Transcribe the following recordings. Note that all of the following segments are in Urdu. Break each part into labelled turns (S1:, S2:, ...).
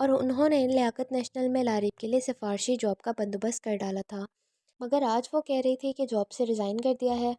S1: اور انہوں نے لیاقت نیشنل میں لارب کے لیے سفارشی جاب کا بندوبست کر ڈالا تھا، مگر آج وہ کہہ رہی تھی کہ جاب سے ریزائن کر دیا ہے۔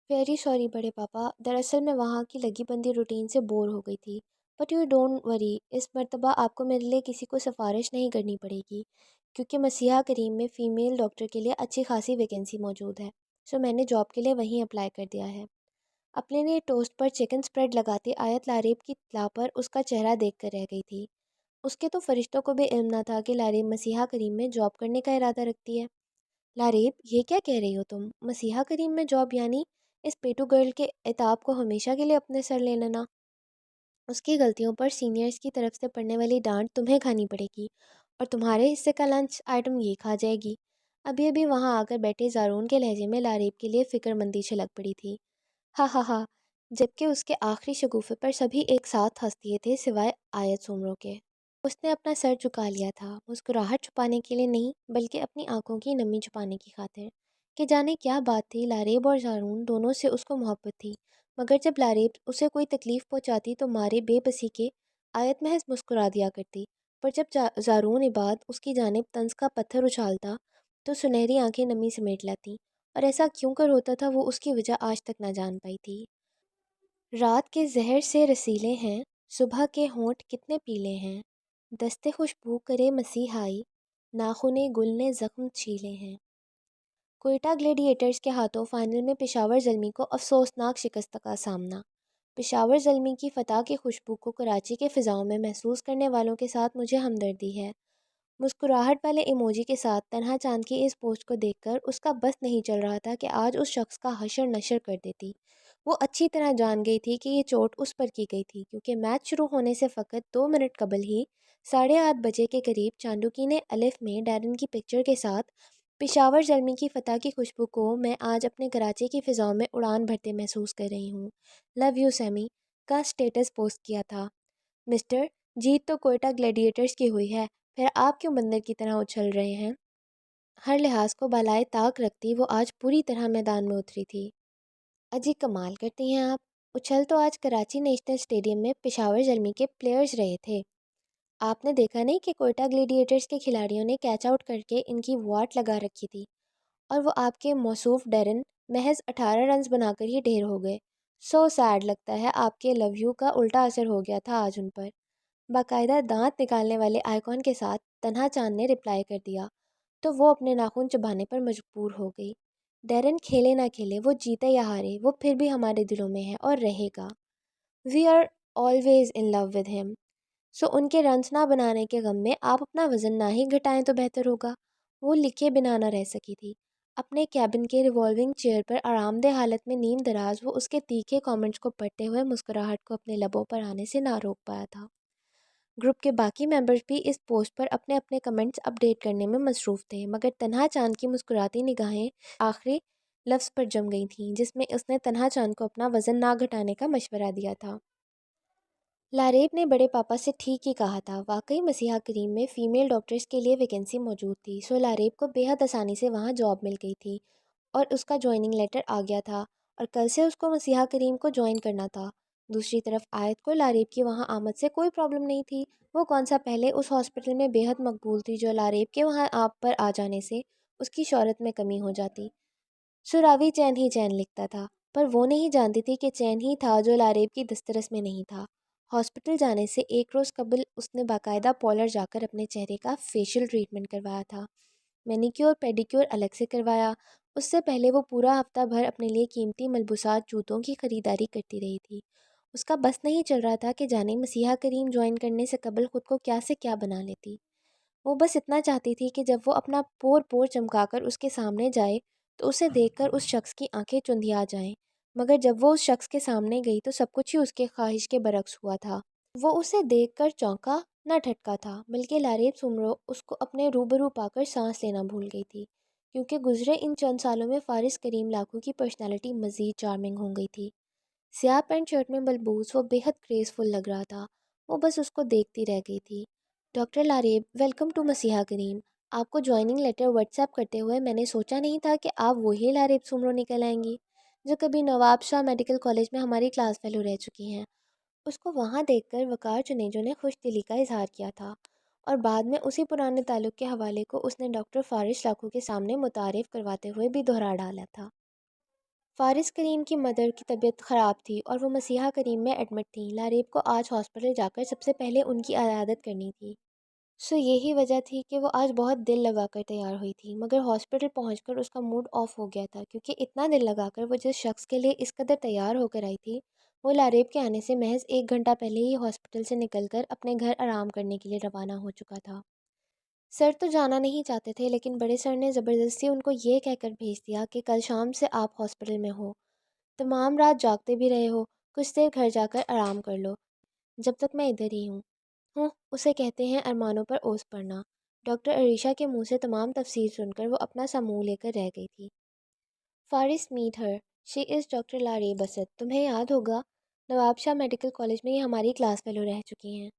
S1: ویری سوری بڑے پاپا، دراصل میں وہاں کی لگی بندی روٹین سے بور ہو گئی تھی۔ بٹ یو ڈونٹ وری، اس مرتبہ آپ کو میرے لیے کسی کو سفارش نہیں کرنی پڑے گی، کیونکہ مسیحا کریم میں فیمیل ڈاکٹر کے لیے اچھی خاصی ویکینسی موجود ہے، سو میں نے جاب کے لیے وہیں اپلائی کر دیا ہے۔ اپنے لیے ٹوسٹ پر چکن سپریڈ لگاتی آیت لاریب کی اطلاع پر اس کا چہرہ دیکھ کر رہ گئی تھی۔ اس کے تو فرشتوں کو بھی علم نہ تھا کہ لاریب مسیحا کریم میں جاب کرنے کا ارادہ رکھتی ہے۔ لاریب، یہ کیا کہہ رہی ہو تم؟ مسیحا کریم میں جاب یعنی اس پیٹو گرل کے عتاب کو ہمیشہ کے لیے اپنے سر لے لینا؟ اس کی غلطیوں پر سینئرز کی طرف سے پڑنے والی ڈانٹ تمہیں کھانی پڑے گی، اور تمہارے حصے کا لنچ آئٹم یہ کھا جائے گی۔ ابھی ابھی وہاں آ کر بیٹھے زارون کے لہجے میں لاریب کے لیے فکر مندی چھلک پڑی تھی۔ ہا ہا ہا، جبکہ اس کے آخری شگوفے پر سبھی ایک ساتھ ہنس دیے تھے سوائے آیت سومرو کے۔ اس نے اپنا سر جھکا لیا تھا، مسکراہٹ چھپانے کے لیے نہیں بلکہ اپنی آنکھوں کی نمی چھپانے کی خاطر، کہ جانے کیا بات تھی، لاریب اور زارون دونوں سے اس کو محبت تھی، مگر جب لاریب اسے کوئی تکلیف پہنچاتی تو مارے بے بسی کے آیت محض مسکرا دیا کرتی، پر جب زارون عباد اس کی جانب طنز کا پتھر اچھالتا تو سنہری آنکھیں نمی سمیٹ لاتی، اور ایسا کیوں کر ہوتا تھا وہ اس کی وجہ آج تک نہ جان پائی تھی۔ رات کے زہر سے رسیلے ہیں، صبح کے ہونٹ کتنے پیلے ہیں، دستے خوشبو کرے مسیحائی، ناخنے گل نے زخم چھیلے ہیں۔ کوئٹہ گلیڈیٹرز کے ہاتھوں فائنل میں پشاور زلمی کو افسوسناک شکست کا سامنا۔ پشاور زلمی کی فتح کی خوشبو کو کراچی کے فضاؤں میں محسوس کرنے والوں کے ساتھ مجھے ہمدردی ہے۔ مسکراہٹ والے ایموجی کے ساتھ تنہا چاند کی اس پوسٹ کو دیکھ کر اس کا بس نہیں چل رہا تھا کہ آج اس شخص کا حشر نشر کر دیتی۔ وہ اچھی طرح جان گئی تھی کہ یہ چوٹ اس پر کی گئی تھی، کیونکہ میچ شروع ہونے سے فقط 2 منٹ قبل ہی 8:30 بجے کے قریب چاندوکی نے الف میں ڈیرن کی پکچر کے ساتھ پشاور زلمی کی فتح کی خوشبو کو میں آج اپنے کراچی کی فضاؤں میں اڑان بھرتے محسوس کر رہی ہوں، لو یو سیمی کا سٹیٹس پوسٹ کیا تھا۔ مسٹر، جیت تو کوئٹہ گلیڈیٹرز کی ہوئی ہے، پھر آپ کیوں بندر کی طرح اچھل رہے ہیں؟ ہر لحاظ کو بالائے طاق رکھتی وہ آج پوری طرح میدان میں اتری تھی۔ اجی کمال کرتی ہیں آپ، اچھل تو آج کراچی نیشنل اسٹیڈیم میں پشاور زلمی کے پلیئرز رہے تھے۔ آپ نے دیکھا نہیں کہ کوئٹہ گلیڈیٹرز کے کھلاڑیوں نے کیچ آؤٹ کر کے ان کی واٹ لگا رکھی تھی، اور وہ آپ کے موصوف ڈیرن محض 18 رنز بنا کر ہی ڈھیر ہو گئے۔ سو سیڈ، لگتا ہے آپ کے لو یو کا الٹا اثر ہو گیا تھا آج ان پر۔ باقاعدہ دانت نکالنے والے آئیکن کے ساتھ تنہا چاند نے رپلائی کر دیا، تو وہ اپنے ناخن چبانے پر مجبور ہو گئی۔ ڈیرن کھیلے نہ کھیلے، وہ جیتے یا ہارے، وہ پھر بھی ہمارے دلوں میں ہے اور رہے گا۔ We are always in love with him. So ان کے رنز نہ بنانے کے غم میں آپ اپنا وزن نہ ہی گھٹائیں تو بہتر ہوگا۔ وہ لکھے بنا نہ رہ سکی تھی۔ اپنے کیبن کے ریوالونگ چیئر پر آرام دہ حالت میں نیم دراز وہ اس کے تیکھے کامنٹس کو پڑھتے ہوئے مسکراہٹ کو اپنے لبوں پر آنے سے نہ روک پایا تھا۔ گروپ کے باقی ممبرز بھی اس پوسٹ پر اپنے اپنے کمنٹس اپڈیٹ کرنے میں مصروف تھے، مگر تنہا چاند کی مسکراتی نگاہیں آخری لفظ پر جم گئی تھیں، جس میں اس نے تنہا چاند کو اپنا وزن نہ گھٹانے کا مشورہ دیا تھا۔ لاریب نے بڑے پاپا سے ٹھیک ہی کہا تھا، واقعی مسیحا کریم میں فیمیل ڈاکٹرز کے لیے ویکینسی موجود تھی، سو لاریب کو بے حد آسانی سے وہاں جاب مل گئی تھی، اور اس کا جوائننگ لیٹر آ گیا تھا، اور کل سے اس کو مسیحا کریم کو جوائن کرنا تھا۔ دوسری طرف آیت کو لاریب کی وہاں آمد سے کوئی پرابلم نہیں تھی۔ وہ کون سا پہلے اس ہاسپٹل میں بے حد مقبول تھی جو لاریب کے وہاں آپ پر آ جانے سے اس کی شہرت میں کمی ہو جاتی۔ سراوی چین ہی چین لکھتا تھا، پر وہ نہیں جانتی تھی کہ چین ہی تھا جو لاریب کی دسترس میں نہیں تھا۔ ہاسپٹل جانے سے ایک روز قبل اس نے باقاعدہ پارلر جا کر اپنے چہرے کا فیشیل ٹریٹمنٹ کروایا تھا، مینیکیور پیڈیکیور الگ سے کروایا۔ اس سے پہلے وہ پورا ہفتہ بھر اپنے لیے قیمتی ملبوسات جوتوں کی خریداری کرتی رہی تھی۔ اس کا بس نہیں چل رہا تھا کہ جانے مسیحا کریم جوائن کرنے سے قبل خود کو کیا سے کیا بنا لیتی۔ وہ بس اتنا چاہتی تھی کہ جب وہ اپنا پور پور چمکا کر اس کے سامنے جائے تو اسے دیکھ کر اس شخص کی آنکھیں چندھیا جائیں، مگر جب وہ اس شخص کے سامنے گئی تو سب کچھ ہی اس کے خواہش کے برعکس ہوا تھا۔ وہ اسے دیکھ کر چونکا نہ ٹھٹکا تھا، بلکہ لاریب سومرو اس کو اپنے روبرو پا کر سانس لینا بھول گئی تھی، کیونکہ گزرے ان چند سالوں میں فارس کریم لاکھو کی پرسنالٹی مزید چارمنگ ہو گئی تھی۔ سیاہ پینٹ شرٹ میں بلبوس وہ بے حد گریسفل لگ رہا تھا۔ وہ بس اس کو دیکھتی رہ گئی تھی۔ ڈاکٹر لاریب، ویلکم ٹو مسیحا کریم۔ آپ کو جوائننگ لیٹر واٹس ایپ کرتے ہوئے میں نے سوچا نہیں تھا کہ آپ وہی لاریب سومرو نکل آئیں گی جو کبھی نواب شاہ میڈیکل کالج میں ہماری کلاس فیلو رہ چکی ہیں۔ اس کو وہاں دیکھ کر وقار چنیجو نے خوش دلی کا اظہار کیا تھا۔ اور بعد میں اسی پرانے تعلق کے حوالے کو اس نے ڈاکٹر فارس لاکھو کے سامنے متعارف کرواتے ہوئے بھی دہرا ڈالا تھا۔ فارس کریم کی مدر کی طبیعت خراب تھی اور وہ مسیحا کریم میں ایڈمٹ تھیں۔ لاریب کو آج ہاسپٹل جا کر سب سے پہلے ان کی عیادت کرنی تھی۔ یہی وجہ تھی کہ وہ آج بہت دل لگا کر تیار ہوئی تھی، مگر ہاسپٹل پہنچ کر اس کا موڈ آف ہو گیا تھا، کیونکہ اتنا دل لگا کر وہ جس شخص کے لیے اس قدر تیار ہو کر آئی تھی، وہ لاریب کے آنے سے محض 1 گھنٹہ پہلے ہی ہاسپٹل سے نکل کر اپنے گھر آرام کرنے کے لیے روانہ ہو چکا تھا۔ سر تو جانا نہیں چاہتے تھے، لیکن بڑے سر نے زبردستی ان کو یہ کہہ کر بھیج دیا کہ کل شام سے آپ ہاسپٹل میں ہو، تمام رات جاگتے بھی رہے ہو، کچھ دیر گھر جا کر آرام کر لو، جب تک میں ادھر ہی ہوں اسے کہتے ہیں ارمانوں پر اوس پڑنا۔ ڈاکٹر عریشہ کے منہ سے تمام تفصیل سن کر وہ اپنا سا منہ لے کر رہ گئی تھی۔ Faris meet her, she is doctor Laraib Asad, تمہیں یاد ہوگا نواب شاہ میڈیکل کالج میں یہ ہماری کلاس فیلو رہ چکی ہیں۔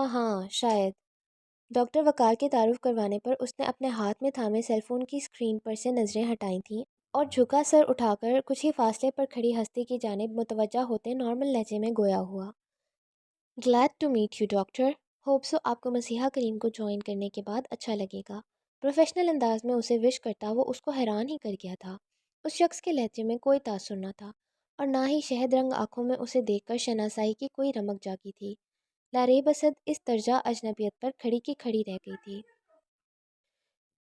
S1: ہاں شاید۔ ڈاکٹر وقار کے تعارف کروانے پر اس نے اپنے ہاتھ میں تھامے سیل فون کی اسکرین پر سے نظریں ہٹائی تھیں اور جھکا سر اٹھا کر کچھ ہی فاصلے پر کھڑی ہستی کی جانب متوجہ ہوتے نارمل لہجے میں گویا ہوا۔ Glad to meet you doctor, hope so آپ کو مسیحا کریم کو جوائن کرنے کے بعد اچھا لگے گا۔ پروفیشنل انداز میں اسے وش کرتا وہ اس کو حیران ہی کر گیا تھا۔ اس شخص کے لہجے میں کوئی تاثر نہ تھا اور نہ ہی شہد رنگ آنکھوں میں اسے دیکھ کر شناسائی کی کوئی رمق جاگی تھی۔ لاریب اسد اس درجہ اجنبیت پر کھڑی کی کھڑی رہ گئی تھی۔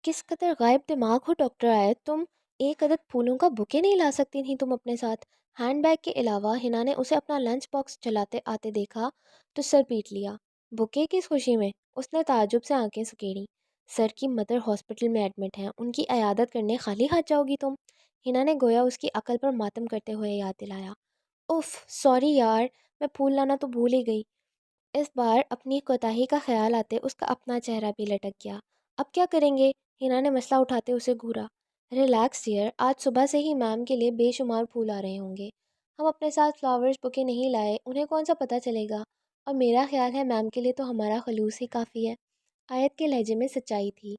S1: کس قدر غائب دماغ ہو ڈاکٹر آیت تم، ایک عدد پھولوں کا بکے نہیں لا سکتی تھیں تم اپنے ساتھ؟ ہینڈ بیگ کے علاوہ ہنا نے اسے اپنا لنچ باکس چلاتے آتے دیکھا تو سر پیٹ لیا۔ بکے کس خوشی میں؟ اس نے تعجب سے آنکھیں سکیڑیں۔ سر کی مدر ہاسپٹل میں ایڈمٹ ہیں، ان کی عیادت کرنے خالی ہاتھ جاؤ گی تم؟ ہنا نے گویا اس کی عقل پر ماتم کرتے ہوئے یاد دلایا۔ اف سوری یار، میں پھول لانا تو بھول ہی گئی۔ اس بار اپنی کوتاہی کا خیال آتے اس کا اپنا چہرہ بھی لٹک گیا۔ اب کیا کریں گے؟ ہنا نے مسئلہ اٹھاتے اسے گھورا۔ ریلیکس ڈیئر، آج صبح سے ہی میم کے لیے بے شمار پھول آ رہے ہوں گے۔ ہم اپنے ساتھ فلاورز بکے نہیں لائے، انہیں کون سا پتہ چلے گا، اور میرا خیال ہے میم کے لیے تو ہمارا خلوص ہی کافی ہے۔ آیت کے لہجے میں سچائی تھی۔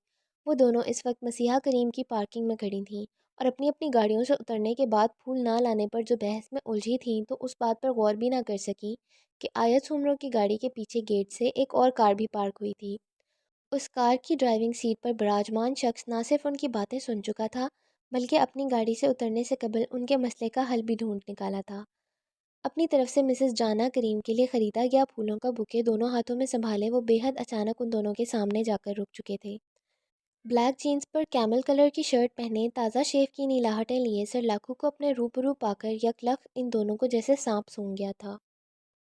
S1: وہ دونوں اس وقت مسیحا کریم کی پارکنگ میں کھڑی تھیں اور اپنی اپنی گاڑیوں سے اترنے کے بعد پھول نہ لانے پر جو بحث میں الجھی تھیں تو اس بات پر غور بھی نہ کر سکیں کہ آیت سومرو کی گاڑی کے پیچھے گیٹ سے ایک اور کار بھی پارک ہوئی تھی۔ اس کار کی ڈرائیونگ سیٹ پر براجمان شخص نہ صرف ان کی باتیں سن چکا تھا بلکہ اپنی گاڑی سے اترنے سے قبل ان کے مسئلے کا حل بھی ڈھونڈ نکالا تھا۔ اپنی طرف سے مسز جانا کریم کے لیے خریدا گیا پھولوں کا بکے دونوں ہاتھوں میں سنبھالے وہ بے حد اچانک ان دونوں کے سامنے جا کر رک چکے تھے۔ بلیک جینز پر کیمل کلر کی شرٹ پہنے، تازہ شیو کی نیلاہٹیں لیے سر لاکھو کو اپنے روبرو پا کر یکلخت ان دونوں کو جیسے سانپ سونگھ گیا تھا۔